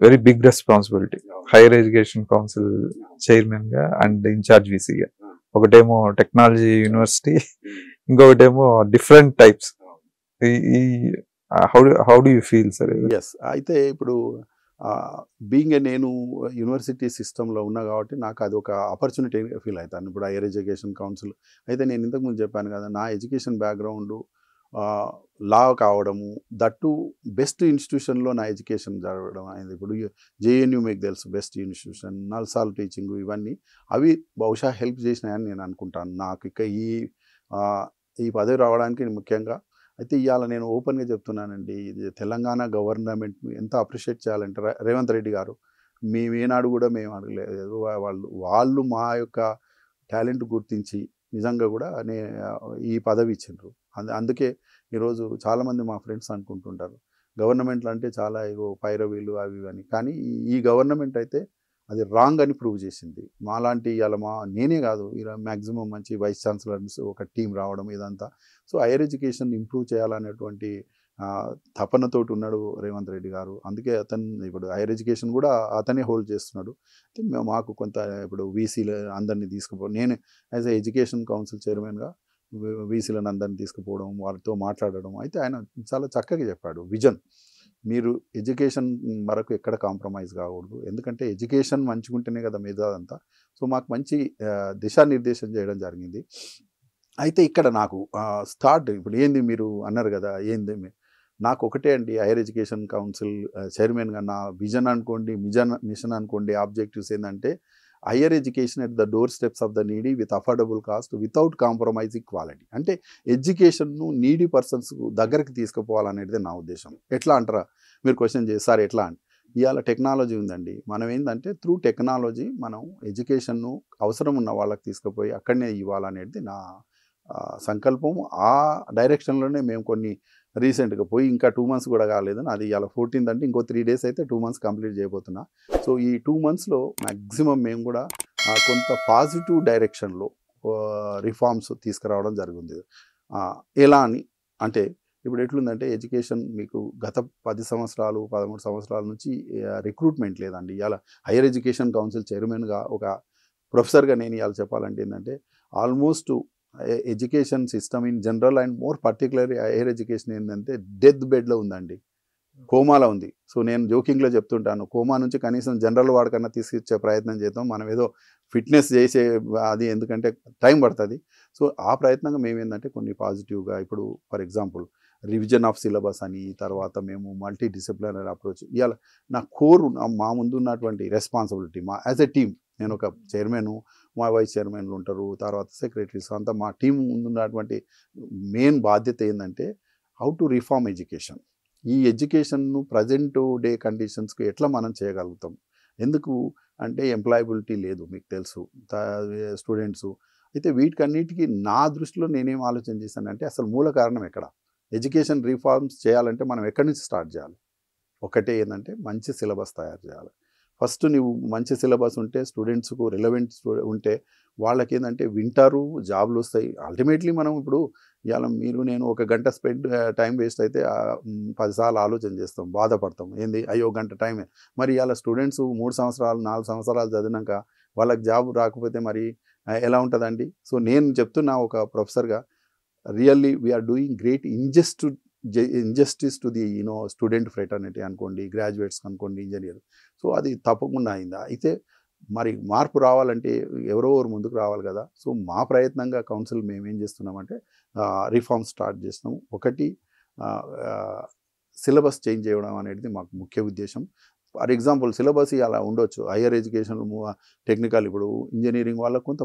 Very big responsibility. Higher education council chairman గా and in-charge వీసీగా. ఒకటేమో టెక్నాలజీ యూనివర్సిటీ, ఇంకొకటేమో డిఫరెంట్ టైప్స్. ఈ how do you feel sir? Yes, అయితే ఇప్పుడు బీయింగ్ నేను యూనివర్సిటీ సిస్టంలో ఉన్నా కాబట్టి నాకు అది ఒక ఆపర్చునిటీ ఫీల్ అవుతాను. ఇప్పుడు హైయర్ ఎడ్యుకేషన్ కౌన్సిల్ అయితే నేను ఇంతకుముందు చెప్పాను కదా, నా ఎడ్యుకేషన్ బ్యాక్గ్రౌండ్ లా కావడము, దట్టు బెస్ట్ ఇన్స్టిట్యూషన్లో నా ఎడ్యుకేషన్ జరగడం అయింది. ఇప్పుడు జేఎన్యూ మీకు తెలుసు, బెస్ట్ ఇన్స్టిట్యూషన్, నల్సాల్ టీచింగ్, ఇవన్నీ అవి బహుశా హెల్ప్ చేసినాయని నేను అనుకుంటాను నాకు ఇక ఈ పదవి రావడానికి ముఖ్యంగా. అయితే ఇవాళ నేను ఓపెన్గా చెప్తున్నానండి, ఇది తెలంగాణ గవర్నమెంట్ ఎంత అప్రిషియేట్ చేయాలంటే రేవంత్ రెడ్డి గారు, మేము ఏనాడు కూడా మేము అడగలేదు. వాళ్ళు మా యొక్క టాలెంట్ గుర్తించి నిజంగా కూడా ఈ పదవి ఇచ్చిండ్రు. అందుకే ఈరోజు చాలామంది మా ఫ్రెండ్స్ అనుకుంటుంటారు గవర్నమెంట్లు అంటే చాలా పైరవీలు అవి ఇవని, కానీ ఈ గవర్నమెంట్ అయితే అది రాంగ్ అని ప్రూవ్ చేసింది. మాలాంటి ఇవాళ నేనే కాదు, ఇలా మ్యాక్సిమం మంచి వైస్ ఛాన్సలర్స్ ఒక టీం రావడం ఇదంతా. సో హైయర్ ఎడ్యుకేషన్ ఇంప్రూవ్ చేయాలనేటువంటి తపనతోటి ఉన్నాడు రేవంత్ రెడ్డి గారు. అందుకే అతను ఇప్పుడు హైయర్ ఎడ్యుకేషన్ కూడా అతనే హోల్డ్ చేస్తున్నాడు. అయితే మాకు కొంత ఇప్పుడు వీసీలు అందరినీ నేను యాజ్ ఎ ఎడ్యుకేషన్ కౌన్సిల్ చైర్మన్గా వీసీలను అందరినీ తీసుకుపోవడం, వారితో మాట్లాడడం. అయితే ఆయన చాలా చక్కగా చెప్పాడు విజన్. మీరు ఎడ్యుకేషన్ వరకు ఎక్కడ కాంప్రమైజ్ కాకూడదు, ఎందుకంటే ఎడ్యుకేషన్ మంచిగుంటేనే కదా మిగతాదంతా. సో మాకు మంచి దిశానిర్దేశం చేయడం జరిగింది. అయితే ఇక్కడ నాకు ఇప్పుడు ఏంది మీరు అన్నారు కదా, ఏంది నాకు ఒకటే అండి, హైయర్ ఎడ్యుకేషన్ కౌన్సిల్ చైర్మన్గా నా విజన్ అనుకోండి, మిషన్ అనుకోండి, ఆబ్జెక్టివ్స్ ఏంటంటే higher education at the door steps of the needy with affordable cost without compromising quality. అంటే ఎడ్యుకేషన్ను నీడీ పర్సన్స్ దగ్గరికి తీసుకుపోవాలనేది నా ఉద్దేశం. ఎట్లా అంటారా మీరు క్వశ్చన్ చేస్తారు, ఎట్లా అంటే ఇవాళ టెక్నాలజీ ఉందండి, మనం ఏంటంటే త్రూ టెక్నాలజీ మనం ఎడ్యుకేషన్ను అవసరం ఉన్న వాళ్ళకి తీసుకుపోయి అక్కడనే ఇవ్వాలనేది నా సంకల్పం. ఆ డైరెక్షన్లోనే మేము కొన్ని రీసెంట్గా పోయి ఇంకా 2 months కూడా కాలేదు, అది ఇవాళ 14th అంటే ఇంకో 3 days అయితే 2 months కంప్లీట్ చేయబోతున్నా. సో ఈ 2 monthsలో మ్యాక్సిమం మేము కూడా కొంత పాజిటివ్ డైరెక్షన్లో రిఫార్మ్స్ తీసుకురావడం జరిగింది. ఎలా అని అంటే ఇప్పుడు ఎట్లుందంటే ఎడ్యుకేషన్ మీకు గత 10 సంవత్సరాలు 13 సంవత్సరాల నుంచి రిక్రూట్మెంట్ లేదండి. ఇవాళ హైయర్ ఎడ్యుకేషన్ కౌన్సిల్ చైర్మన్గా ఒక ప్రొఫెసర్గా నేను ఇవాళ చెప్పాలంటే ఏంటంటే almost education system in general and more particularly higher education ఏంటంటే డెత్ బెడ్లో ఉందండి, కోమాలో ఉంది. సో నేను జోకింగ్లో చెప్తుంటాను, కోమా నుంచి కనీసం జనరల్ వార్డ్ తీసుకొచ్చే ప్రయత్నం చేద్దాం, మనం ఏదో ఫిట్నెస్ చేసే అది, ఎందుకంటే టైం పడుతుంది. సో ఆ ప్రయత్నంగా మేము ఏంటంటే కొన్ని పాజిటివ్గా ఇప్పుడు for example revision of syllabus అని, తర్వాత మేము మల్టీ డిసిప్లినరీ అప్రోచ్. ఇవాళ నా కోర్ మా ముందు ఉన్నటువంటి రెస్పాన్సిబిలిటీ యాజ్ ఎ టీమ్, నేను ఒక చైర్మన్, మా వైస్ చైర్మన్లు ఉంటారు, తర్వాత సెక్రటరీస్, అంతా మా టీం ముందున్నటువంటి మెయిన్ బాధ్యత ఏంటంటే హౌ టు రిఫార్మ్ ఎడ్యుకేషన్. ఈ ఎడ్యుకేషన్ను ప్రజెంట్ డే కండిషన్స్కి ఎట్లా మనం చేయగలుగుతాం. ఎందుకు అంటే ఎంప్లాయబిలిటీ లేదు, మీకు తెలుసు, స్టూడెంట్స్. అయితే వీటికన్నిటికీ నా దృష్టిలో నేనేం ఆలోచన చేశానంటే అసలు మూల కారణం ఎక్కడ, ఎడ్యుకేషన్ రిఫార్మ్స్ చేయాలంటే మనం ఎక్కడి నుంచి స్టార్ట్ చేయాలి. ఒకటే ఏంటంటే మంచి సిలబస్ తయారు చేయాలి. ఫస్ట్ నువ్వు మంచి సిలబస్ ఉంటే స్టూడెంట్స్కు రిలవెంట్ ఉంటే వాళ్ళకి ఏంటంటే వింటారు, జాబ్లు వస్తాయి. అల్టిమేట్లీ మనం ఇప్పుడు ఇవాళ నేను 1 గంట టైం వేస్ట్ అయితే 10 సార్లు ఆలోచన చేస్తాం, బాధపడతాం, ఏంది అయ్యో గంట టైమే. మరి ఇవాళ స్టూడెంట్స్ 3 సంవత్సరాలు 4 సంవత్సరాలు చదివినాక వాళ్ళకి జాబ్ రాకపోతే మరి ఎలా ఉంటుందండి. సో నేను చెప్తున్నా ఒక ప్రొఫెసర్గా, really we are doing great injustice to the student fraternity అనుకోండి, గ్రాడ్యుయేట్స్ అనుకోండి, ఇంజనీర్. సో అది తప్పకుండా అయిందా. అయితే మరి మార్పు రావాలంటే ఎవరో ముందుకు రావాలి కదా. సో మా ప్రయత్నంగా కౌన్సిల్ మేమేం చేస్తున్నామంటే రిఫార్మ్ స్టార్ట్ చేస్తున్నాము. ఒకటి సిలబస్ చేంజ్ చేయడం అనేది మాకు ముఖ్య ఉద్దేశం. ఫర్ ఎగ్జాంపుల్ సిలబస్ అలా ఉండొచ్చు, హైయర్ ఎడ్యుకేషన్ టెక్నికల్ ఇప్పుడు ఇంజనీరింగ్ వాళ్ళకు కొంత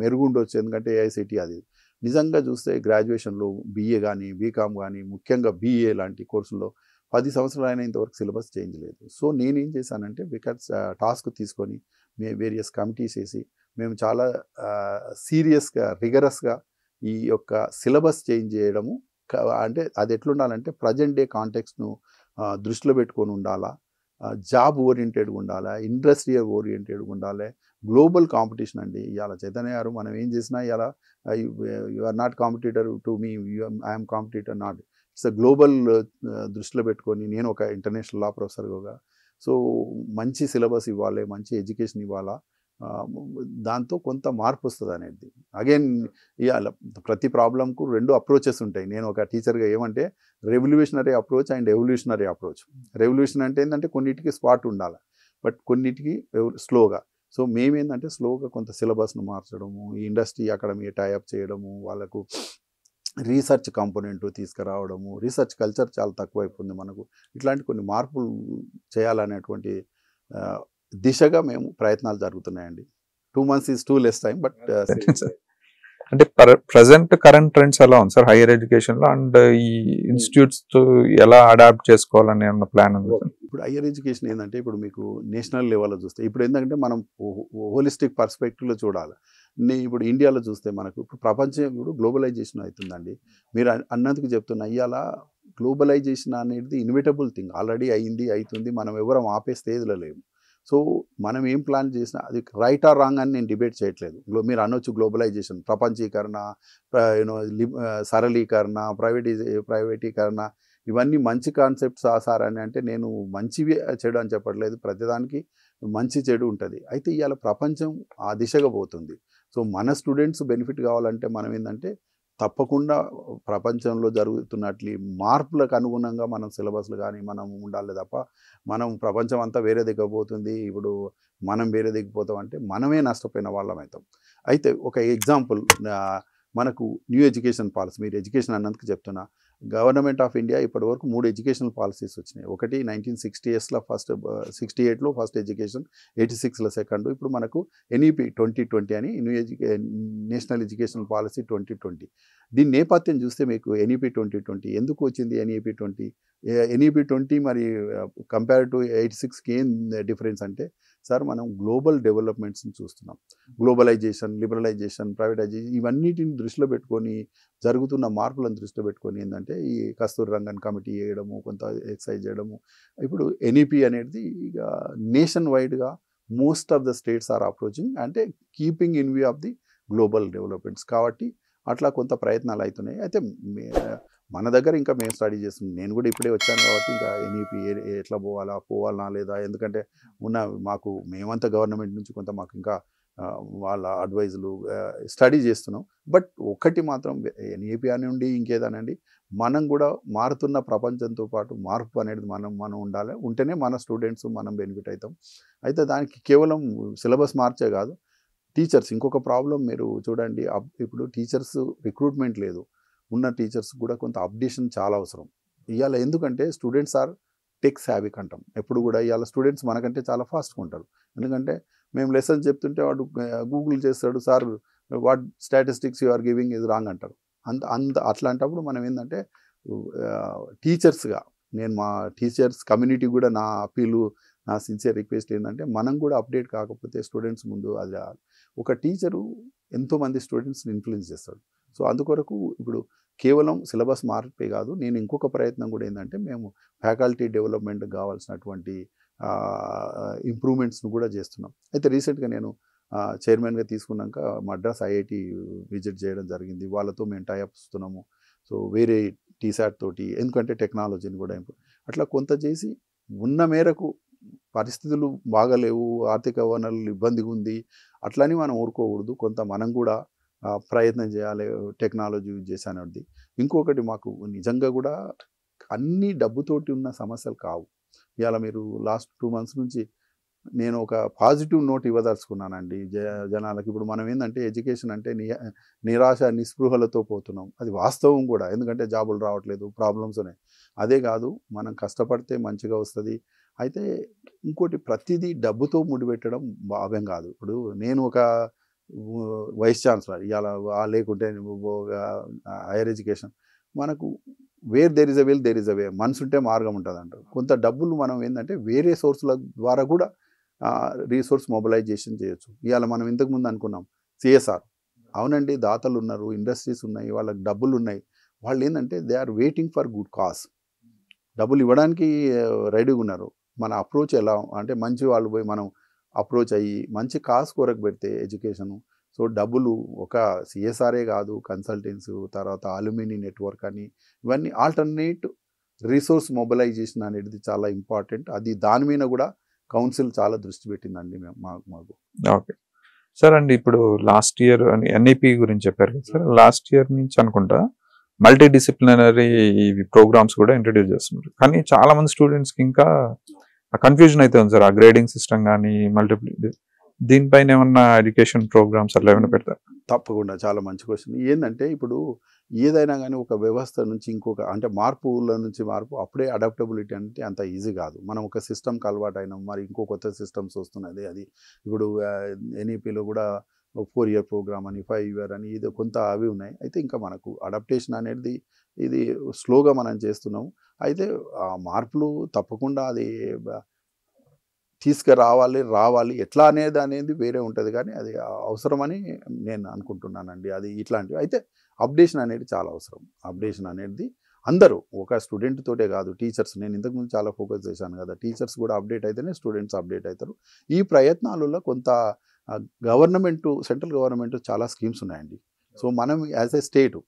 మెరుగు ఉండొచ్చు, ఎందుకంటే ఏఐసిటీ అది. నిజంగా చూస్తే గ్రాడ్యుయేషన్లో బీఏ కానీ బీకామ్ కానీ ముఖ్యంగా బీఏ లాంటి కోర్సుల్లో 10 సంవత్సరాలు అయినా ఇంతవరకు సిలబస్ చేంజ్ లేదు. సో నేనేం చేశానంటే బికాస్ టాస్క్ తీసుకొని వేరియస్ కమిటీస్ వేసి మేము చాలా సీరియస్గా రిగరస్గా ఈ యొక్క సిలబస్ చేంజ్ చేయడము. అంటే అది ఎట్లుండాలంటే ప్రజెంట్ డే కాంటెక్స్ను దృష్టిలో పెట్టుకొని ఉండాలా, జాబ్ ఓరియంటెడ్గా ఉండాలి, ఇండస్ట్రియల్ ఓరియంటెడ్గా ఉండాలి, గ్లోబల్ కాంపిటీషన్ అండి. ఇవాళ చైతన్య గారు మనం ఏం చేసినా ఇలా you are not competitor to me, I'm competitor not, it's a global దృష్టిలో పెట్టుకొని నేను ఒక ఇంటర్నేషనల్ లా ప్రొఫెసర్గా సో మంచి సిలబస్ ఇవ్వాలి, మంచి ఎడ్యుకేషన్ ఇవ్వాలా, దాంతో కొంత మార్పు వస్తుంది అనేది. అగైన్ ఇవాళ ప్రతి ప్రాబ్లంకు 2 అప్రోచెస్ ఉంటాయి. నేను ఒక టీచర్గా ఏమంటే revolutionary approach and evolutionary approach. Revolution అంటే ఏంటంటే కొన్నిటికి స్పాట్ ఉండాలి, బట్ కొన్నిటికి స్లోగా. సో మేమేంటంటే స్లోగా కొంత సిలబస్ను మార్చడము, ఈ ఇండస్ట్రీ అకాడమీ టైఅప్ చేయడము, వాళ్ళకు రీసెర్చ్ కాంపోనెంట్ తీసుకురావడము, రీసెర్చ్ కల్చర్ చాలా తక్కువైపోయింది మనకు. ఇట్లాంటి కొన్ని మార్పులు చేయాలనేటువంటి దిశగా మేము ప్రయత్నాలు జరుగుతున్నాయండి. 2 months is two less time, but అంటే ప్రజెంట్ కరెంట్ ట్రెండ్స్ ఎలా ఉంది సార్ హైయర్ ఎడ్యుకేషన్ లో, అండ్ ఈ ఇన్స్టిట్యూట్స్ ఎలా అడాప్ట్ చేసుకోవాలని ఉన్న ప్లాన్ ఉంది? ఇప్పుడు హైయర్ ఎడ్యుకేషన్ ఏంటంటే ఇప్పుడు మీకు నేషనల్ లెవెల్లో చూస్తే ఇప్పుడు ఏంటంటే మనం హోలిస్టిక్ పర్స్పెక్టివ్లో చూడాలి. ఇప్పుడు ఇండియాలో చూస్తే మనకు ఇప్పుడు ప్రపంచం ఇప్పుడు గ్లోబలైజేషన్ అవుతుందండి. మీరు అన్నందుకు చెప్తున్నా, ఇవాళ గ్లోబలైజేషన్ అనేది ఇన్విటబుల్ థింగ్, ఆల్రెడీ అయింది, అవుతుంది. మనం ఎవరం ఆపే స్టేజ్లో లేము. సో మనం ఏం ప్లాన్ చేసినా అది రైట్ ఆర్ రాంగ్ అని నేను డిబేట్ చేయట్లేదు. మీరు అనొచ్చు గ్లోబలైజేషన్, ప్రపంచీకరణ, సరళీకరణ, ప్రైవేటీకరణ, ఇవన్నీ మంచి కాన్సెప్ట్స్ సార్ అని అంటే నేను మంచివి చెడు అని చెప్పట్లేదు. ప్రతిదానికి మంచి చెడు ఉంటుంది. అయితే ఇవాళ ప్రపంచం ఆ దిశగా పోతుంది. సో మన స్టూడెంట్స్ బెనిఫిట్ కావాలంటే మనం ఏంటంటే తప్పకుండా ప్రపంచంలో జరుగుతున్నట్లు మార్పులకు అనుగుణంగా మనం సిలబస్లు కానీ మనం ఉండాలి తప్ప, మనం ప్రపంచం అంతా వేరే దగ్గర పోతుంది, ఇప్పుడు మనం వేరే దగ్గర పోతాం అంటే మనమే నష్టపోయిన వాళ్ళం అవుతాం. అయితే ఒక ఎగ్జాంపుల్, మనకు న్యూ ఎడ్యుకేషన్ పాలసీ, మీరు ఎడ్యుకేషన్ అన్నందుకు చెప్తున్నా, గవర్నమెంట్ ఆఫ్ ఇండియా ఇప్పటి వరకు 3 ఎడ్యుకేషనల్ పాలసీస్ వచ్చినాయి. ఒకటి 1960s ఫస్ట్, 68లో ఫస్ట్ ఎడ్యుకేషన్, 86లో సెకండ్. ఇప్పుడు మనకు NEP 2020 అని నేషనల్ ఎడ్యుకేషన్ పాలసీ 2020. దీని నేపథ్యం చూస్తే మీకు NEP 2020 ఎందుకు వచ్చింది? NEP 20 మరి కంపేర్ టు 86కి ఏం డిఫరెన్స్ అంటే, సార్ మనం గ్లోబల్ డెవలప్మెంట్స్ని చూస్తున్నాం. గ్లోబలైజేషన్, లిబరలైజేషన్, ప్రైవేటైజేషన్, ఇవన్నిటిని దృష్టిలో పెట్టుకొని జరుగుతున్న మార్పులను దృష్టిలో పెట్టుకొని ఏంటంటే ఈ కస్తూరి రంగన్ కమిటీ చేయడము, కొంత ఎక్సైజ్ చేయడము. ఇప్పుడు NEP అనేది ఇక నేషన్ వైడ్గా most of the states are approaching, అంటే keeping in view of the global developments. కాబట్టి అట్లా కొంత ప్రయత్నాలు అవుతున్నాయి. అయితే మన దగ్గర ఇంకా మేము స్టడీ చేస్తున్నాం. నేను కూడా ఇప్పుడే వచ్చాను కాబట్టి ఇంకా NEP ఎట్లా పోవాలా లేదా, ఎందుకంటే మాకు మేమంతా గవర్నమెంట్ నుంచి కొంత మాకు ఇంకా వాళ్ళ అడ్వైజులు స్టడీ చేస్తున్నాం. బట్ ఒకటి మాత్రం NEP నుండి ఇంకేదనండి, మనం కూడా మారుతున్న ప్రపంచంతో పాటు మార్పు అనేది మనం ఉండాలి. ఉంటేనే మన స్టూడెంట్స్ మనం బెనిఫిట్ అవుతాం. అయితే దానికి కేవలం సిలబస్ మార్చే కాదు, టీచర్స్ ఇంకొక ప్రాబ్లం మీరు చూడండి. ఇప్పుడు టీచర్స్ రిక్రూట్మెంట్ లేదు. ఉన్న టీచర్స్ కూడా కొంత అప్డేషన్ చాలా అవసరం ఇవాళ. ఎందుకంటే స్టూడెంట్స్ ఆర్ టెక్ సావిక్ అంటాం ఎప్పుడు కూడా. ఇవాళ స్టూడెంట్స్ మనకంటే చాలా ఫాస్ట్గా ఉంటారు. ఎందుకంటే మేము లెసన్స్ చెప్తుంటే వాడు గూగుల్ చేస్తాడు, sir what statistics you are giving is wrong అంటారు. అట్లాంటప్పుడు మనం ఏంటంటే టీచర్స్గా నేను మా టీచర్స్ కమ్యూనిటీ కూడా నా అప్పీలు, నా సిన్సియర్ రిక్వెస్ట్ ఏంటంటే మనం కూడా అప్డేట్ కాకపోతే స్టూడెంట్స్ ముందు అది ఒక టీచరు ఎంతోమంది స్టూడెంట్స్ని ఇన్ఫ్లుయెన్స్ చేస్తాడు. సో అందుకొరకు ఇప్పుడు కేవలం సిలబస్ మార్పే కాదు, నేను ఇంకొక ప్రయత్నం కూడా ఏంటంటే మేము ఫ్యాకల్టీ డెవలప్మెంట్ కావాల్సినటువంటి ఇంప్రూవ్మెంట్స్ను కూడా చేస్తున్నాం. అయితే రీసెంట్గా నేను చైర్మన్గా తీసుకున్నాక మద్రాస్ IIT విజిట్ చేయడం జరిగింది. వాళ్ళతో మేము టైఅప్ ఇస్తున్నాము. సో వేరే టీసాట్ తోటి, ఎందుకంటే టెక్నాలజీని కూడా అట్లా కొంత చేసి ఉన్న మేరకు పరిస్థితులు బాగలేవు, ఆర్థిక వనరులు ఇబ్బందిగా ఉంది, అట్లని మనం ఊరుకోకూడదు. కొంత మనం కూడా ప్రయత్నం చేయాలి టెక్నాలజీ యూజ్ చేసేది. ఇంకొకటి మాకు నిజంగా కూడా అన్ని డబ్బుతోటి ఉన్న సమస్యలు కావు. ఇవాళ మీరు లాస్ట్ 2 months నుంచి నేను ఒక పాజిటివ్ నోట్ ఇవ్వదలుచుకున్నానండి జనాలకు. ఇప్పుడు మనం ఏంటంటే ఎడ్యుకేషన్ అంటే నిరాశ నిస్పృహలతో పోతున్నాం, అది వాస్తవం కూడా. ఎందుకంటే జాబులు రావట్లేదు, ప్రాబ్లమ్స్ ఉన్నాయి. అదే కాదు, మనం కష్టపడితే మంచిగా వస్తుంది. అయితే ఇంకోటి, ప్రతిదీ డబ్బుతో ముడిపెట్టడం భావ్యం కాదు. ఇప్పుడు నేను ఒక వైస్ ఛాన్సలర్, ఇవాళ లేకుంటే హైయర్ ఎడ్యుకేషన్ మనకు where there is a will there is a way, మనసు ఉంటే మార్గం ఉంటుంది అంటారు. కొంత డబ్బులు మనం ఏంటంటే వేరే సోర్సుల ద్వారా కూడా రీసోర్స్ మొబిలైజేషన్ చేయొచ్చు. ఇవాళ మనం ఇంతకుముందు అనుకున్నాం CSR, అవునండి, దాతలు ఉన్నారు, ఇండస్ట్రీస్ ఉన్నాయి, వాళ్ళకి డబ్బులు ఉన్నాయి. వాళ్ళు ఏంటంటే they are waiting for good cause, డబ్బులు ఇవ్వడానికి రెడీగా ఉన్నారు. మన అప్రోచ్ ఎలా అంటే మంచి వాళ్ళు పోయి మనం అప్రోచ్ అయ్యి మంచి కాజ్ కొరకు పెడితే ఎడ్యుకేషను. సో డబ్బులు ఒక CSRే కాదు, కన్సల్టెన్సీ, తర్వాత అల్యూమినీ నెట్వర్క్ అని, ఇవన్నీ ఆల్టర్నేట్ రిసోర్స్ మొబిలైజేషన్ అనేది చాలా ఇంపార్టెంట్. అది దాని మీద కూడా కౌన్సిల్ చాలా దృష్టి పెట్టిందండి మాకు. Okay sir. అండి ఇప్పుడు లాస్ట్ ఇయర్ అని ఎన్ఐపి గురించి చెప్పారు కదా సార్, లాస్ట్ ఇయర్ నుంచి అనుకుంటా మల్టీ డిసిప్లినరీ ప్రోగ్రామ్స్ కూడా ఇంట్రడ్యూస్ చేస్తున్నారు. కానీ చాలా మంది స్టూడెంట్స్ కి ఇంకా కన్ఫ్యూజన్ అయితే ఉంది సార్, ఆ గ్రేడింగ్ సిస్టమ్ కానీ మల్టిపుల్ దీనిపైన ఏమన్నా ఎడ్యుకేషన్ ప్రోగ్రామ్స్ అట్లా ఏమైనా పెడతారు? తప్పకుండా, చాలా మంచి క్వశ్చన్. ఏంటంటే ఇప్పుడు ఏదైనా కానీ ఒక వ్యవస్థ నుంచి ఇంకొక అంటే మార్పుల నుంచి మార్పు అప్పుడే అడాప్టబిలిటీ అంటే అంత ఈజీ కాదు. మనం ఒక సిస్టమ్కి అలవాటు అయినాం, మరి ఇంకో కొత్త సిస్టమ్స్ వస్తున్నది. అది ఇప్పుడు ఎన్ఈపిలో కూడా 4 year ప్రోగ్రామ్ అని 5 year అని ఇది కొంత అవి ఉన్నాయి. అయితే ఇంకా మనకు అడాప్టేషన్ అనేది ఇది స్లోగా మనం చేస్తున్నాము. అయితే ఆ మార్పులు తప్పకుండా అది రావాలి ఎట్లా అనేది వేరే ఉంటుంది, కానీ అది అవసరమని నేను అనుకుంటున్నానండి. అది ఇట్లాంటివి అయితే అప్డేషన్ అనేది చాలా అవసరం. అప్డేషన్ అనేది అందరూ, ఒక స్టూడెంట్ తోటే కాదు, టీచర్స్. నేను ఇంతకుముందు చాలా ఫోకస్ చేశాను కదా, టీచర్స్ కూడా అప్డేట్ అయితేనే స్టూడెంట్స్ అప్డేట్ అవుతారు. ఈ ప్రయత్నాలలో కొంత సెంట్రల్ గవర్నమెంట్ చాలా స్కీమ్స్ ఉన్నాయండి. సో మనం యాజ్ ఎ స్టేట్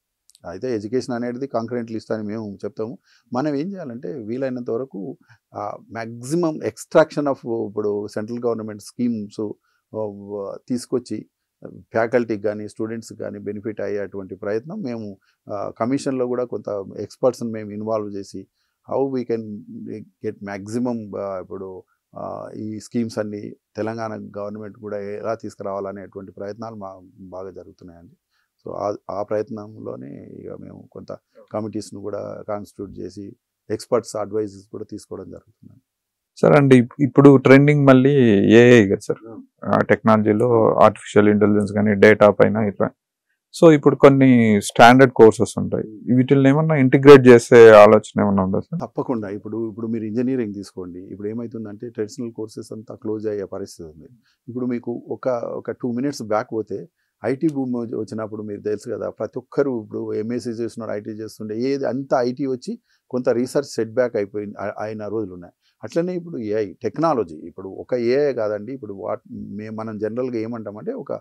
అయితే ఎడ్యుకేషన్ అనేది కాంక్రీట్ లిస్ట్ అని మేము చెప్తాము. మనం ఏం చేయాలంటే వీలైనంత వరకు మ్యాక్సిమం ఎక్స్ట్రాక్షన్ ఆఫ్ ఇప్పుడు సెంట్రల్ గవర్నమెంట్ స్కీమ్స్ తీసుకొచ్చి ఫ్యాకల్టీకి కానీ స్టూడెంట్స్కి కానీ బెనిఫిట్ అయ్యేటువంటి ప్రయత్నం మేము కమిషన్లో కూడా కొంత ఎక్స్పర్ట్స్ని మేము ఇన్వాల్వ్ చేసి how we can get maximum ఇప్పుడు ఈ స్కీమ్స్ అన్ని తెలంగాణ గవర్నమెంట్ కూడా ఎలా తీసుకురావాలనేటువంటి ప్రయత్నాలు బాగా జరుగుతున్నాయండి. సో ఆ ప్రయత్నంలోనే ఇక మేము కొంత కమిటీస్ను కూడా కాన్స్టిట్యూట్ చేసి ఎక్స్పర్ట్స్ అడ్వైజెస్ కూడా తీసుకోవడం జరుగుతుంది. సార్ అండి ఇప్పుడు ట్రెండింగ్ మళ్ళీ ఏఐ కదా సార్, టెక్నాలజీలో ఆర్టిఫిషియల్ ఇంటెలిజెన్స్ కానీ డేటా పైన ఇట్లా. సో ఇప్పుడు కొన్ని స్టాండర్డ్ కోర్సెస్ ఉంటాయి, వీటిని ఏమన్నా ఇంటిగ్రేట్ చేసే ఆలోచన ఏమన్నా ఉందా సార్? తప్పకుండా. ఇప్పుడు మీరు ఇంజనీరింగ్ తీసుకోండి. ఇప్పుడు ఏమవుతుందంటే ట్రెడిషనల్ కోర్సెస్ అంతా క్లోజ్ అయ్యే పరిస్థితి ఉంది. ఇప్పుడు మీకు ఒక 2 minutes బ్యాక్ పోతే ఐటీ భూమి వచ్చినప్పుడు మీరు తెలుసు కదా, ప్రతి ఒక్కరు ఇప్పుడు ఎంఎస్సీ చేస్తున్నారు, ఐటీ చేస్తుండే, ఏది అంతా ఐటీ వచ్చి కొంత రీసెర్చ్ సెట్ బ్యాక్ అయిన రోజులు ఉన్నాయి. అట్లనే ఇప్పుడు ఏఐ టెక్నాలజీ, ఇప్పుడు ఒక ఏఐ కాదండి. ఇప్పుడు మనం జనరల్గా ఏమంటామంటే ఒక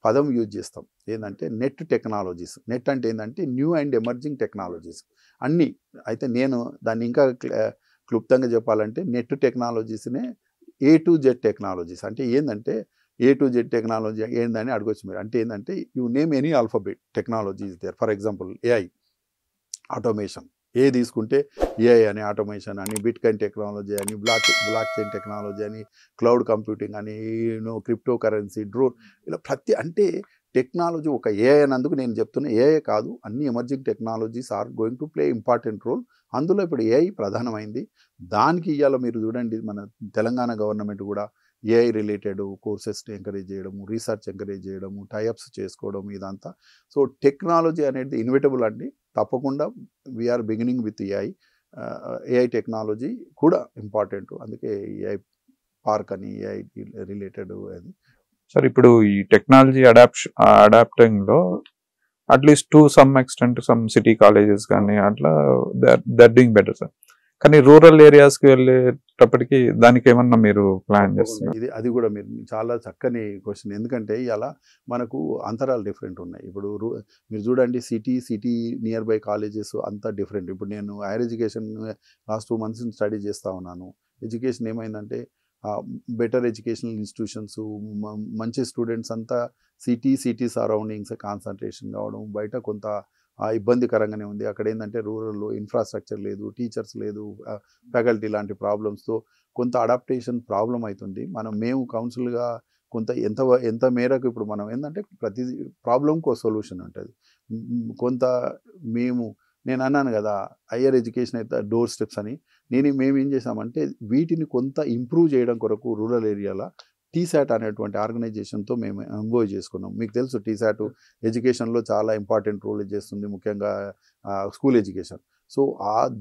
పదం యూజ్ చేస్తాం, ఏంటంటే నెట్ టెక్నాలజీస్. నెట్ అంటే ఏంటంటే న్యూ అండ్ ఎమర్జింగ్ టెక్నాలజీస్ అన్నీ. అయితే నేను దాన్ని ఇంకా క్లుప్తంగా చెప్పాలంటే నెట్ టెక్నాలజీస్నే A to Z టెక్నాలజీస్. అంటే ఏంటంటే A to Z టెక్నాలజీ ఏందని అడగొచ్చు మీరు. అంటే ఏంటంటే you name any alphabet technology is there. For example AI automation, A తీసుకుంటే ఏఐ అని, ఆటోమేషన్ అని, బిట్కాయిన్ టెక్నాలజీ అని, బ్లాక్ చైన్ టెక్నాలజీ అని, క్లౌడ్ కంప్యూటింగ్ అని, క్రిప్టో కరెన్సీ, డ్రోన్, ఇలా అంటే టెక్నాలజీ ఒక ఏఐ అన్నందుకు నేను చెప్తున్నా. ఏఐ కాదు, అన్ని emerging technologies are going to play important role. అందులో ఇప్పుడు ఏఐ ప్రధానమైంది. దానికి ఇవాళ మీరు చూడండి, మన తెలంగాణ గవర్నమెంట్ కూడా ఏఐ రిలేటెడ్ కోర్సెస్ని ఎంకరేజ్ చేయడము, రీసెర్చ్ ఎంకరేజ్ చేయడము, టైఅప్స్ చేసుకోవడం, ఇదంతా. సో టెక్నాలజీ అనేది ఇన్విటబుల్ అండి. తప్పకుండా we are beginning with AI technology కూడా ఇంపార్టెంట్. అందుకే ఏఐ పార్క్ అని, ఏఐ రిలేటెడ్ అది. సార్ ఇప్పుడు ఈ టెక్నాలజీ అడాప్టింగ్ లో at least to some extent some city colleges కానీ అట్లా దట్ డూయింగ్ బెటర్ సార్. కానీ రూరల్ ఏరియాస్కి వెళ్ళేటప్పటికి దానికి ఏమన్నా మీరు ప్లాన్ చేస్తున్నారు? అది కూడా మీరు చాలా చక్కని క్వశ్చన్. ఎందుకంటే ఇలా మనకు అంతరాలు డిఫరెంట్ ఉన్నాయి. ఇప్పుడు మీరు చూడండి, సిటీ నియర్ బై కాలేజెస్ అంతా డిఫరెంట్. ఇప్పుడు నేను higher education last 2 months study చేస్తూ ఉన్నాను. ఎడ్యుకేషన్ ఏమైందంటే బెటర్ ఎడ్యుకేషనల్ ఇన్స్టిట్యూషన్స్, మంచి స్టూడెంట్స్ అంతా సిటీ సరౌండింగ్స్ కాన్సన్ట్రేషన్ కావడం, బయట కొంత ఇబ్బందికరంగానే ఉంది. అక్కడ ఏంటంటే రూరల్లో ఇన్ఫ్రాస్ట్రక్చర్ లేదు, టీచర్స్ లేదు, ఫ్యాకల్టీ లాంటి ప్రాబ్లమ్స్తో కొంత అడాప్టేషన్ ప్రాబ్లం అవుతుంది. మేము కౌన్సిల్గా కొంత ఎంత మేరకు ఇప్పుడు మనం ఏంటంటే ప్రతి ప్రాబ్లంకి ఒక సొల్యూషన్ ఉంటుంది. కొంత నేను అన్నాను కదా, హయ్యర్ ఎడ్యుకేషన్ అయితే డోర్ స్టెప్స్ అని. మేము ఏం చేసామంటే వీటిని కొంత ఇంప్రూవ్ చేయడం కొరకు రూరల్ ఏరియాలో టీశాట్ అనేటువంటి ఆర్గనైజేషన్తో మేము ఎంఓయూ చేసుకున్నాం. మీకు తెలుసు టీశాట్ ఎడ్యుకేషన్లో చాలా ఇంపార్టెంట్ రోల్ చేస్తుంది, ముఖ్యంగా స్కూల్ ఎడ్యుకేషన్. సో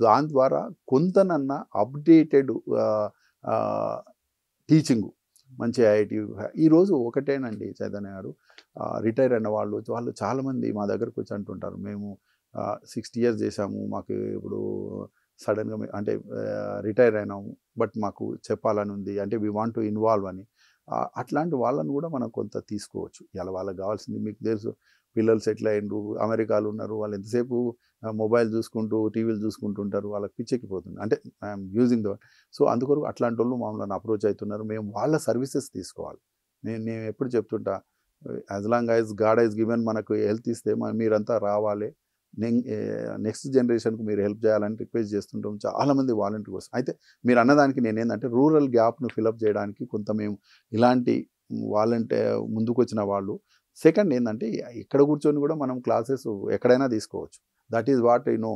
దాని ద్వారా కొంతనన్నా అప్డేటెడ్ టీచింగు, మంచి ఐఐటి. ఈరోజు ఒకటేనండి చైతన్య గారు, రిటైర్ అయిన వాళ్ళు చాలామంది మా దగ్గరకు వచ్చి అంటుంటారు, మేము 60 years చేసాము, మాకు ఇప్పుడు సడన్గా అంటే రిటైర్ అయినాము, బట్ మాకు చెప్పాలని ఉంది, అంటే వీ వాంట్ టు ఇన్వాల్వ్ అని. అట్లాంటి వాళ్ళని కూడా మనం కొంత తీసుకోవచ్చు. ఇలా వాళ్ళకి కావాల్సింది మీకు తెలుసు, పిల్లలు సెటిల్ అయ్యిండ్రు, అమెరికాలో ఉన్నారు, వాళ్ళు ఎంతసేపు మొబైల్ చూసుకుంటూ టీవీలు చూసుకుంటూ ఉంటారు, వాళ్ళకి పిచ్చెక్కిపోతుంది. అంటే ఐఎమ్ యూజింగ్ ద సో అందుకొరకు అట్లాంటి వాళ్ళు మమ్మల్ని అప్రోచ్ అవుతున్నారు. మేము వాళ్ళ సర్వీసెస్ తీసుకోవాలి. నేను ఎప్పుడు చెప్తుంటా, as long as God has given మనకు హెల్త్ ఇస్తే మీరంతా రావాలి, నెక్స్ట్ జనరేషన్కి మీరు హెల్ప్ చేయాలని రిక్వెస్ట్ చేస్తుంటాం. చాలామంది వాలంటీర్ కోసం. అయితే మీరు అన్నదానికి నేనేంటంటే రూరల్ గ్యాప్ను ఫిలప్ చేయడానికి కొంత మేము ఇలాంటి వాలంటీర్ ముందుకు వచ్చిన వాళ్ళు. సెకండ్ ఏంటంటే ఇక్కడ కూర్చొని కూడా మనం క్లాసెస్ ఎక్కడైనా తీసుకోవచ్చు. That is what no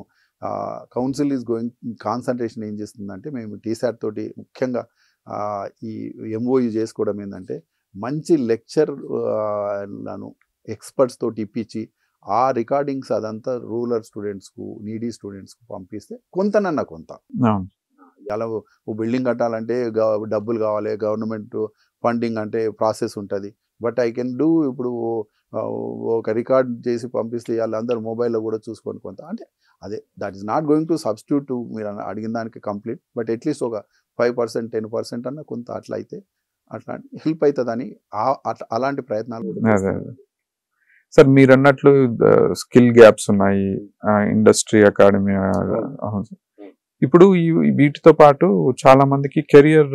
council is going concentration ఏం చేస్తుందంటే మేము టీసాట్ తోటి ముఖ్యంగా ఈ ఎంఓయూ చేసుకోవడం ఏంటంటే మంచి లెక్చర్లను ఎక్స్పర్ట్స్ తోటి ఇప్పించి ఆ రికార్డింగ్స్ అదంతా రూరల్ స్టూడెంట్స్కు నీడీ స్టూడెంట్స్కు పంపిస్తే కొంత ఇలా ఓ బిల్డింగ్ కట్టాలంటే డబ్బులు కావాలి, గవర్నమెంట్ ఫండింగ్ అంటే ప్రాసెస్ ఉంటుంది. బట్ ఐ కెన్ డూ ఇప్పుడు ఒక రికార్డ్ చేసి పంపిస్తే వాళ్ళందరూ మొబైల్లో కూడా చూసుకొని కొంత అంటే అదే that is not going to substitute మీరు అడిగిన దానికి కంప్లీట్, బట్ అట్లీస్ట్ ఒక 5% 10% అన్న కొంత అట్లా అయితే అట్లా హెల్ప్ అవుతుందని అలాంటి ప్రయత్నాలు సార్. మీరు అన్నట్లు స్కిల్ గ్యాప్స్ ఉన్నాయి, ఇండస్ట్రీ అకాడమీ. ఇప్పుడు వీటితో పాటు చాలా మందికి కెరియర్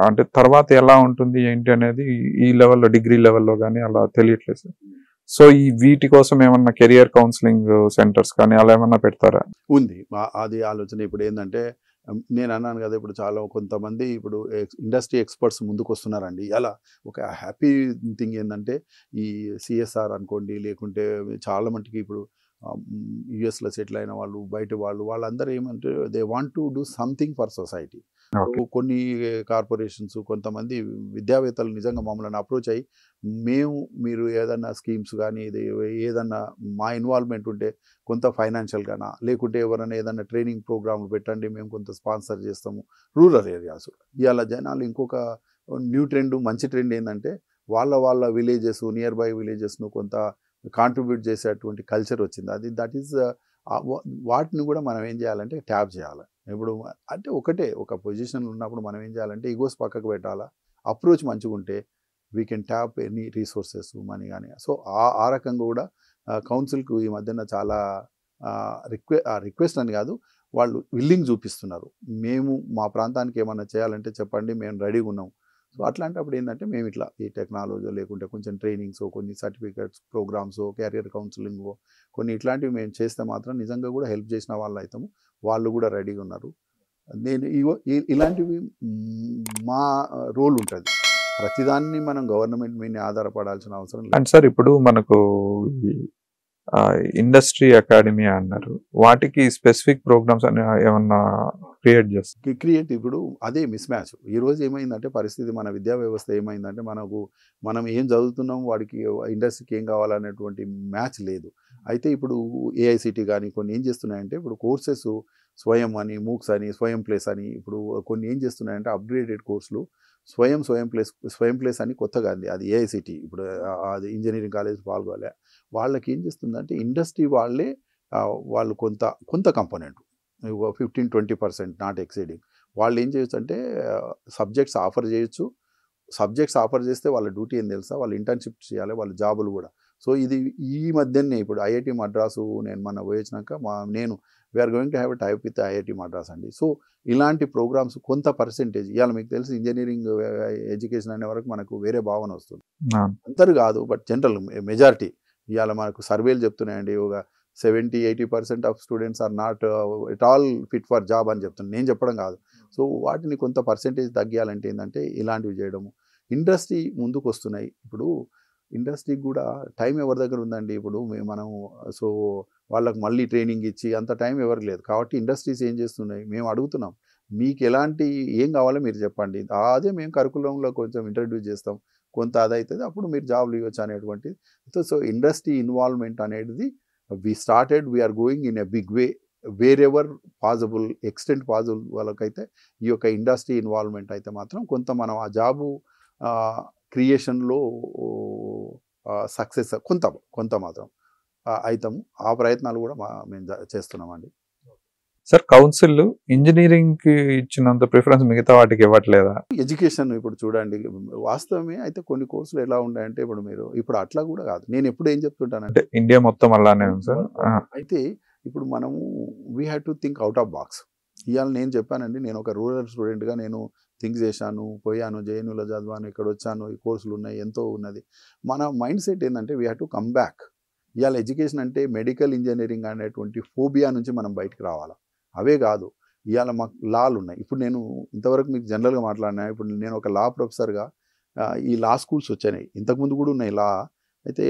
అంటే తర్వాత ఎలా ఉంటుంది ఏంటి అనేది ఈ లెవెల్లో డిగ్రీ లెవెల్లో కానీ అలా తెలియట్లేదు సార్. సో వీటి కోసం ఏమన్నా కెరియర్ కౌన్సిలింగ్ సెంటర్స్ కానీ అలా ఏమన్నా పెడతారా? ఉంది అది ఆలోచన. ఇప్పుడు ఏంటంటే నేను అన్నాను కదా, ఇప్పుడు చాలా కొంతమంది ఇప్పుడు ఇండస్ట్రీ ఎక్స్పర్ట్స్ ముందుకు వస్తున్నారండి. అలా ఒక హ్యాపీ థింగ్ ఏంటంటే ఈ సిఎస్ఆర్ అనుకోండి, లేకుంటే చాలా మటుకి ఇప్పుడు యుఎస్లో సెటిల్ అయిన వాళ్ళు, బయట వాళ్ళందరూ ఏమంటే they want to do something for society. కొన్ని కార్పొరేషన్స్ కొంతమంది విద్యావేత్తలు నిజంగా మమ్మల్ని అప్రోచ్ అయ్యి మీరు ఏదన్నా స్కీమ్స్ కానీ ఏదన్నా మా ఇన్వాల్వ్మెంట్ ఉంటే కొంత ఫైనాన్షియల్గానా లేకుంటే ఎవరైనా ఏదైనా ట్రైనింగ్ ప్రోగ్రామ్లు పెట్టండి, మేము కొంత స్పాన్సర్ చేస్తాము రూరల్ ఏరియాస్. ఇవాళ జనాలు ఇంకొక న్యూ ట్రెండ్, మంచి ట్రెండ్ ఏంటంటే వాళ్ళ విలేజెస్, నియర్ బై విలేజెస్ను కొంత కాంట్రిబ్యూట్ చేసేటువంటి కల్చర్ వచ్చింది. అది దట్ ఈస్ వాటిని కూడా మనం ఏం చేయాలంటే ట్యాప్ చేయాలి. ఇప్పుడు అంటే ఒక పొజిషన్ ఉన్నప్పుడు మనం ఏం చేయాలంటే ఈగోస్ పక్కకు పెట్టాలా, అప్రోచ్ మంచిగా ఉంటే we can tap any resources money కానీ. సో ఆ రకంగా కూడా కౌన్సిల్కు ఈ మధ్యన చాలా రిక్వెస్ట్ అని కాదు, వాళ్ళు విల్లింగ్ చూపిస్తున్నారు. మేము మా ప్రాంతానికి ఏమన్నా చేయాలంటే చెప్పండి, మేము రెడీగా ఉన్నాం. సో అట్లాంటప్పుడు ఏంటంటే మేము ఇట్లా ఈ టెక్నాలజీ లేకుంటే కొంచెం ట్రైనింగ్స్, కొన్ని సర్టిఫికేట్స్ ప్రోగ్రామ్స్, కెరియర్ కౌన్సిలింగ్ కొన్ని ఇట్లాంటివి మేము చేస్తే మాత్రం నిజంగా కూడా హెల్ప్ చేసిన వాళ్ళు అవుతాము. వాళ్ళు కూడా రెడీగా ఉన్నారు. నేను ఇలాంటివి మా రోల్ ఉంటుంది. ప్రతిదాన్ని మనం గవర్నమెంట్ మీద ఆధారపడాల్సిన అవసరం లేదు. అండ్ సార్ ఇప్పుడు మనకు ఇండస్ట్రీ అకాడమీ అన్నారు, వాటికి స్పెసిఫిక్ ప్రోగ్రామ్స్ అని ఏమన్నా క్రియేట్ ఇప్పుడు అదే మిస్ మ్యాచ్. ఈరోజు ఏమైందంటే పరిస్థితి, మన విద్యా వ్యవస్థ ఏమైందంటే మనం ఏం చదువుతున్నాం, వాడికి ఇండస్ట్రీకి ఏం కావాలనేటువంటి మ్యాచ్ లేదు. అయితే ఇప్పుడు ఏఐసిటీ కానీ కొన్ని ఏం చేస్తున్నాయంటే ఇప్పుడు కోర్సెస్ స్వయం అని, మూక్స్ అని, స్వయం ప్లేస్ అని ఇప్పుడు కొన్ని ఏం చేస్తున్నాయంటే అప్గ్రేడెడ్ కోర్సులు స్వయం ప్లేస్ అని కొత్తగా అంది. అది ఏఐసిటీ ఇప్పుడు అది ఇంజనీరింగ్ కాలేజ్ పాల్గొలే. వాళ్ళకి ఏం చేస్తుందంటే ఇండస్ట్రీ వాళ్ళు కొంత కంపోనెంట్ 15-20% నాట్ ఎక్సీడింగ్ వాళ్ళు ఏం చేయొచ్చు అంటే సబ్జెక్ట్స్ ఆఫర్ చేయొచ్చు. సబ్జెక్ట్స్ ఆఫర్ చేస్తే వాళ్ళ డ్యూటీ ఏం తెలుసా, వాళ్ళు ఇంటర్న్షిప్ చేయాలి, వాళ్ళ జాబులు కూడా. సో ఇది ఈ మధ్యనే ఇప్పుడు ఐఐటి మద్రాసు నేను మొన్న పోయించాక we're going to have a tie-up with IIT Madras అండి. సో ఇలాంటి ప్రోగ్రామ్స్ కొంత పర్సెంటేజ్ ఇవాళ మీకు తెలిసి ఇంజనీరింగ్ ఎడ్యుకేషన్ అనే వరకు మనకు వేరే భావన వస్తుంది. అందరు కాదు, బట్ జనరల్ మెజారిటీ ఇవాళ మనకు సర్వేలు చెప్తున్నాయండి, ఒక 70-80% of students are not at all fit for job అని చెప్తున్నాను, నేను చెప్పడం కాదు. సో వాటిని కొంత పర్సెంటేజ్ తగ్గాలంటే ఏంటంటే ఇలాంటివి చేయడము. ఇండస్ట్రీ ముందుకు వస్తున్నాయి. ఇప్పుడు ఇండస్ట్రీకి కూడా టైం ఎవరి దగ్గర ఉందండి. ఇప్పుడు మనం సో వాళ్ళకు మళ్ళీ ట్రైనింగ్ ఇచ్చి అంత టైం ఎవరికి లేదు. కాబట్టి ఇండస్ట్రీస్ ఏం చేస్తున్నాయి, మేము అడుగుతున్నాం మీకు ఏం కావాలో మీరు చెప్పండి, అదే మేము కరికులంలో కొంచెం ఇంట్రడ్యూస్ చేస్తాం, కొంత అదవుతుంది, అప్పుడు మీరు జాబ్లు ఇవ్వచ్చు అనేటువంటిది. సో ఇండస్ట్రీ ఇన్వాల్వ్మెంట్ అనేది we are going in a big way wherever possible, extent possible వాళ్ళకైతే ఈ యొక్క ఇండస్ట్రీ ఇన్వాల్వ్మెంట్ అయితే మాత్రం కొంత మనం ఆ జాబు క్రియేషన్లో సక్సెస్ కొంత మాత్రం అవుతాము. ఆ ప్రయత్నాలు కూడా మేము చేస్తున్నామండి. సార్ కౌన్సిల్ ఇంజనీరింగ్ కి ఇచ్చినంత ప్రిఫరెన్స్ మిగతా వాటికి ఇవ్వట్లేదా? ఎడ్యుకేషన్ ఇప్పుడు చూడండి వాస్తవమే. అయితే కొన్ని కోర్సులు ఎలా ఉన్నాయంటే ఇప్పుడు అట్లా కూడా కాదు. నేను ఎప్పుడు ఏం చెప్తుంటానంటే ఇండియా మొత్తం అలానే ఉంది సార్. అయితే ఇప్పుడు మనము we have to think out of box. ఇవాళ నేను చెప్పానండి, నేను ఒక రూరల్ స్టూడెంట్గా నేను థింక్ చేశాను, పోయాను, జేఎన్యూలో చదివాను, ఇక్కడ వచ్చాను, ఈ కోర్సులు ఉన్నాయి, ఎంతో ఉన్నది. మన మైండ్ సెట్ ఏంటంటే we have to come back. ఇవాళ ఎడ్యుకేషన్ అంటే మెడికల్ ఇంజనీరింగ్ అనేటువంటి ఫోబియా నుంచి మనం బయటకు రావాలి. అవే కాదు, ఇవాళ మాకు లాలు ఉన్నాయి. ఇప్పుడు నేను ఇంతవరకు మీకు జనరల్గా మాట్లాడినా, ఇప్పుడు నేను ఒక లా ప్రొఫెసర్గా ఈ లా స్కూల్స్ వచ్చాయి, ఇంతకుముందు కూడా ఉన్నాయి లా. అయితే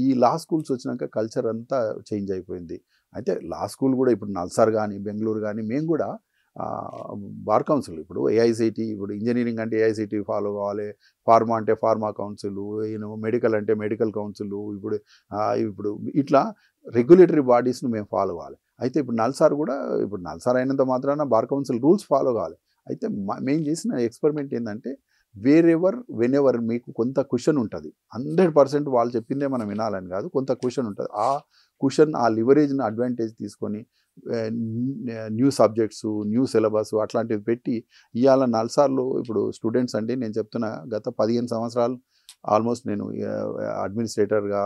ఈ లా స్కూల్స్ వచ్చినాక కల్చర్ అంతా చేంజ్ అయిపోయింది. అయితే లా స్కూల్ కూడా ఇప్పుడు నల్సార్ కానీ బెంగళూరు కానీ మేము కూడా బార్ కౌన్సిల్, ఇప్పుడు ఏఐసిటి, ఇప్పుడు ఇంజనీరింగ్ అంటే ఏఐసిటి ఫాలో కావాలి, ఫార్మా అంటే ఫార్మా కౌన్సిల్, మెడికల్ అంటే మెడికల్ కౌన్సిల్, ఇప్పుడు ఇట్లా రెగ్యులేటరీ బాడీస్ను మేము ఫాలో కావాలి. అయితే ఇప్పుడు నల్సార్ కూడా, ఇప్పుడు నల్సార్ అయినంత మాత్రాన బార్ కౌన్సిల్ రూల్స్ ఫాలో కావాలి. అయితే మేము చేసిన ఎక్స్పెరిమెంట్ ఏంటంటే వేరెవర్ వెనెవర్ మీకు కొంత క్వశ్చన్ ఉంటుంది, 100% వాళ్ళు చెప్పిందే మనం వినాలని కాదు, కొంత క్వశ్చన్ ఉంటుంది. ఆ క్వశ్చన్, ఆ లివరేజ్ని అడ్వాంటేజ్ తీసుకొని న్యూ సబ్జెక్ట్స్, న్యూ సిలబస్ అట్లాంటివి పెట్టి ఇవాళ నల్సార్లో ఇప్పుడు స్టూడెంట్స్ అంటే నేను చెప్తున్నా, గత 15 సంవత్సరాలు ఆల్మోస్ట్ నేను అడ్మినిస్ట్రేటర్గా,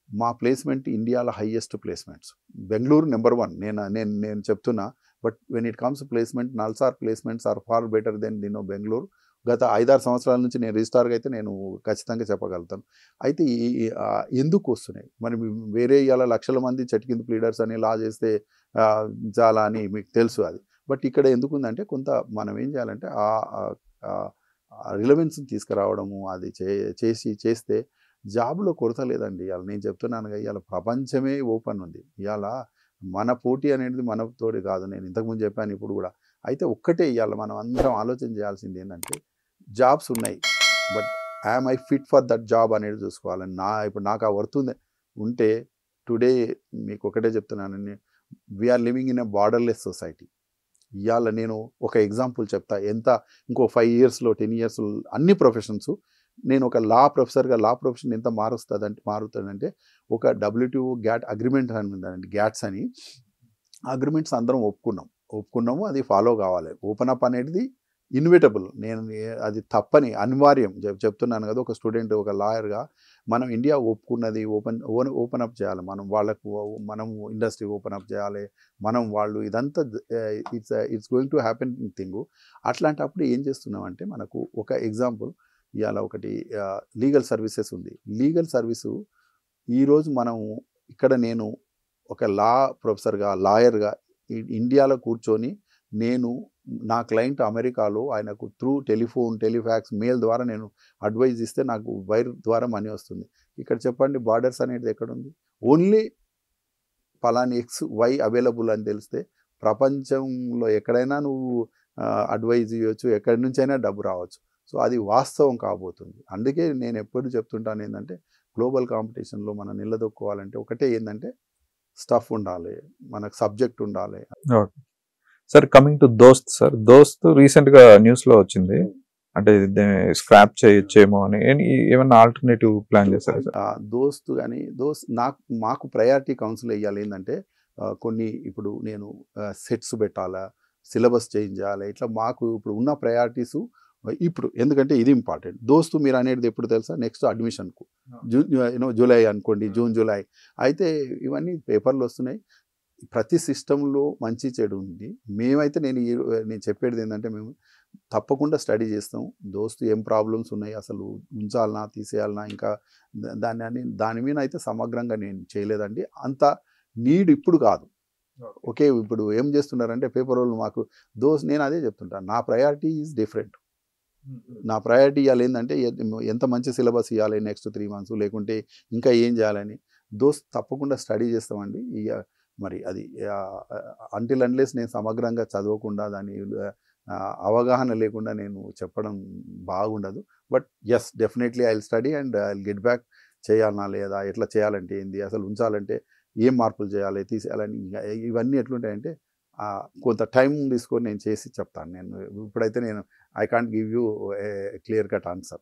మా ప్లేస్మెంట్ ఇండియాలో హైయెస్ట్ ప్లేస్మెంట్స్. బెంగళూరు నెంబర్ 1 నేను చెప్తున్నా. But when it comes placement, NALSAR placements are far better than Bengaluru. గత 5-6 సంవత్సరాల నుంచి నేను రిజిస్టార్గా అయితే నేను ఖచ్చితంగా చెప్పగలుగుతాను. అయితే ఎందుకు వస్తున్నాయి మరి? వేరే ఇవాళ లక్షల మంది చెట్కింది ప్లీడర్స్ అని లా చేస్తే చాలా అని మీకు తెలుసు అది. బట్ ఇక్కడ ఎందుకుందంటే కొంత మనం ఏం చేయాలంటే రిలవెన్స్ని తీసుకురావడము, అది చేస్తే జాబ్లో కొరత లేదండి. ఇవాళ నేను చెప్తున్నానుగా, ఇవాళ ప్రపంచమే ఓపెన్ ఉంది. ఇవాళ మన పోటీ అనేది మనతోటి కాదు, నేను ఇంతకుముందు చెప్పాను, ఇప్పుడు కూడా. అయితే ఒక్కటే ఇవాళ మనం అందరం ఆలోచన చేయాల్సింది ఏంటంటే, జాబ్స్ ఉన్నాయి, but I'm I fit for that job అనేది చూసుకోవాలని. ఇప్పుడు నాకు ఆ వర్త్ ఉంటే టుడే మీకు ఒకటే చెప్తున్నాను, we are living in a borderless society. ఇవాళ నేను ఒక ఎగ్జాంపుల్ చెప్తా, ఇంకో 5 ఇయర్స్లో 10 ఇయర్స్లో అన్ని ప్రొఫెషన్స్, నేను ఒక లా ప్రొఫెసర్గా లా ప్రొఫెషన్ ఎంత మారుతుందంటే ఒక WTO గ్యాట్ అగ్రిమెంట్ అని ఉందండి, గ్యాట్స్ అని అగ్రిమెంట్స్ అందరం ఒప్పుకున్నాము, అది ఫాలో కావాలి. ఓపెన్ అప్ అనేది ఇన్విటబుల్, అది తప్పని అనివార్యం చెప్తున్నాను కదా. ఒక స్టూడెంట్, ఒక లాయర్గా మనం ఇండియా ఒప్పుకున్నది ఓపెన్ అప్ చేయాలి. మనం ఇండస్ట్రీ ఓపెన్ అప్ చేయాలి. వాళ్ళు ఇదంతా it's going to happen thing. అట్లాంటప్పుడు ఏం చేస్తున్నామంటే, మనకు ఒక ఎగ్జాంపుల్, ఇవాళ ఒకటి లీగల్ సర్వీసెస్ ఉంది. లీగల్ సర్వీసు ఈరోజు మనం ఇక్కడ, నేను ఒక లా ప్రొఫెసర్గా, లాయర్గా ఇండియాలో కూర్చొని, నేను నా క్లయింట్ అమెరికాలో, ఆయనకు త్రూ టెలిఫోన్, టెలిఫాక్స్, మెయిల్ ద్వారా నేను అడ్వైజ్ ఇస్తే నాకు వైర్ ద్వారా మనీ వస్తుంది. ఇక్కడ చెప్పండి, బార్డర్స్ అనేది ఎక్కడుంది? ఓన్లీ ఫలాని XY అవైలబుల్ అని తెలిస్తే ప్రపంచంలో ఎక్కడైనా నువ్వు అడ్వైజ్ ఇవ్వచ్చు, ఎక్కడి నుంచైనా డబ్బు రావచ్చు. సో అది వాస్తవం కాబోతుంది. అందుకే నేను ఎప్పుడు చెప్తుంటాను ఏంటంటే, గ్లోబల్ కాంపిటీషన్లో మనం నిలదొక్కోవాలంటే ఒకటే ఏంటంటే, స్టఫ్ ఉండాలి, మనకు సబ్జెక్ట్ ఉండాలి. ఓకే సార్, కమింగ్ టు దోస్త్ సార్, దోస్త్ రీసెంట్గా న్యూస్లో వచ్చింది, అంటే స్క్రాప్ చేయొచ్చేమో అని, ఏమన్నా ఆల్టర్నేటివ్ ప్లాన్ చేశారు సార్? దోస్త్ కానీ మాకు ప్రయారిటీ కౌన్సిల్ వేయాలి. ఏంటంటే కొన్ని ఇప్పుడు నేను సెట్స్ పెట్టాలా, సిలబస్ చేంజ్ చేయాలి, ఇట్లా మాకు ఇప్పుడు ఉన్న ప్రయారిటీస్ ఇప్పుడు. ఎందుకంటే ఇది ఇంపార్టెంట్. దోస్తు మీరు అనేది ఎప్పుడు తెలుసా? నెక్స్ట్ అడ్మిషన్కు జూలై అనుకోండి, జూన్ జూలై. అయితే ఇవన్నీ పేపర్లు వస్తున్నాయి. ప్రతి సిస్టంలో మంచి చెడు ఉంది. మేమైతే నేను చెప్పేది ఏంటంటే, మేము తప్పకుండా స్టడీ చేస్తాం. దోస్తు ఏం ప్రాబ్లమ్స్ ఉన్నాయి, అసలు ఉంచాలనా తీసేయాలనా, ఇంకా దాని మీద అయితే సమగ్రంగా నేను చేయలేదండి. అంత నీడ్ ఇప్పుడు కాదు. ఓకే, ఇప్పుడు ఏం చేస్తున్నారంటే పేపర్ వాళ్ళు మాకు నేను అదే చెప్తుంటాను, నా ప్రయారిటీ ఈజ్ డిఫరెంట్. నా ప్రయారిటీ ఇవ్వాలి ఏంటంటే, ఎంత మంచి సిలబస్ ఇవ్వాలి నెక్స్ట్ 3 months, లేకుంటే ఇంకా ఏం చేయాలని. తప్పకుండా స్టడీ చేస్తామండి. మరి అది అంటిల్ అన్లెస్ నేను సమగ్రంగా చదవకుండా, దాని అవగాహన లేకుండా నేను చెప్పడం బాగుండదు. But yes, definitely I will study and I will get back. చేయాలన్నా లేదా, ఎట్లా చేయాలంటే ఏంది, అసలు ఉంచాలంటే ఏం మార్పులు చేయాలి, తీసేయాలని, ఇవన్నీ ఎట్లుంటాయంటే కొంత టైం తీసుకొని నేను చేసి చెప్తాను. ఇప్పుడైతే I can't give you A clear cut answer.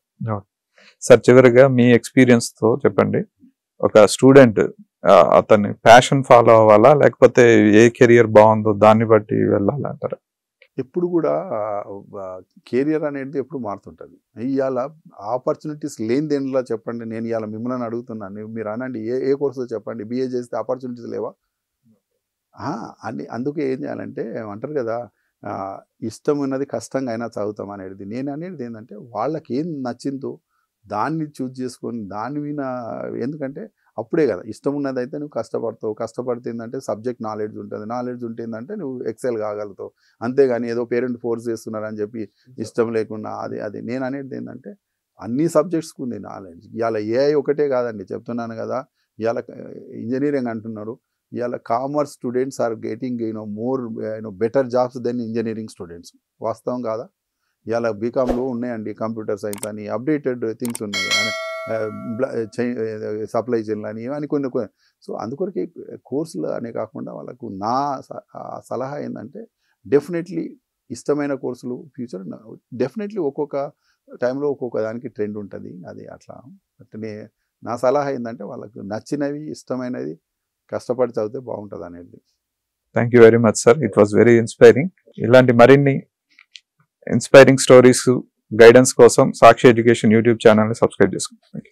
Sir, చివరిగా మీ ఎక్స్పీరియన్స్తో చెప్పండి, ఒక స్టూడెంట్ అతన్ని ప్యాషన్ ఫాలో అవ్వాలా, లేకపోతే ఏ కెరియర్ బాగుందో దాన్ని బట్టి వెళ్ళాలంటారా? ఎప్పుడు కూడా కెరియర్ అనేది ఎప్పుడు మారుతుంటుంది. ఇవాళ ఆపర్చునిటీస్ లేని దేనిలో చెప్పండి. నేను ఇవాళ మిమ్మల్ని అడుగుతున్నాను, మీరు అనండి, ఏ కోర్సులో చెప్పండి, BA చేస్తే ఆపర్చునిటీస్ లేవా? అని అందుకే ఏం చేయాలంటే అంటారు కదా, ఇష్టం ఉన్నది కష్టంగా అయినా చదువుతాం అనేది. నేను అనేది ఏంటంటే వాళ్ళకి ఏం నచ్చిందో దాన్ని చూజ్ చేసుకొని దాని మీద, ఎందుకంటే అప్పుడే కదా ఇష్టం ఉన్నదైతే నువ్వు కష్టపడతావు, కష్టపడితే ఏంటంటే సబ్జెక్ట్ నాలెడ్జ్ ఉంటుంది, నాలెడ్జ్ ఉంటే ఏంటంటే నువ్వు ఎక్సెల్ కాగలుగుతావు. అంతేగాని ఏదో పేరెంట్ ఫోర్స్ చేస్తున్నారని చెప్పి ఇష్టం లేకుండా అది నేను అనేది ఏంటంటే అన్ని సబ్జెక్ట్స్కి ఉంది నాలెడ్జ్. ఇవాళ ఏఐ ఒకటే కాదండి, చెప్తున్నాను కదా, ఇవాళ ఇంజనీరింగ్ అంటున్నారు, ఇవాళ commerce students are getting more better jobs than engineering students. వాస్తవం కాదా? ఇవాళ బీకామ్లో ఉన్నాయండి కంప్యూటర్ సైన్స్ అని, అప్డేటెడ్ థింగ్స్ ఉన్నాయి, సప్లై చైన్లు అని ఇవన్నీ కొన్ని. సో అందుకొరకే కోర్సులు అనే కాకుండా వాళ్ళకు నా సలహా ఏంటంటే డెఫినెట్లీ ఇష్టమైన కోర్సులు ఫ్యూచర్ డెఫినెట్లీ ఒక్కొక్క టైంలో ఒక్కొక్క దానికి ట్రెండ్ ఉంటుంది, అది అట్లా. అంటే నా సలహా ఏంటంటే వాళ్ళకు నచ్చినవి ఇష్టమైనది కష్టపడి చదివితే బాగుంటుంది అనేది. Thank you very much sir, it was very inspiring. ఇలాంటి మరిన్ని ఇన్స్పైరింగ్ స్టోరీస్ గైడెన్స్ కోసం సాక్షి ఎడ్యుకేషన్ యూట్యూబ్ ఛానల్ని సబ్స్క్రైబ్ చేసుకోండి.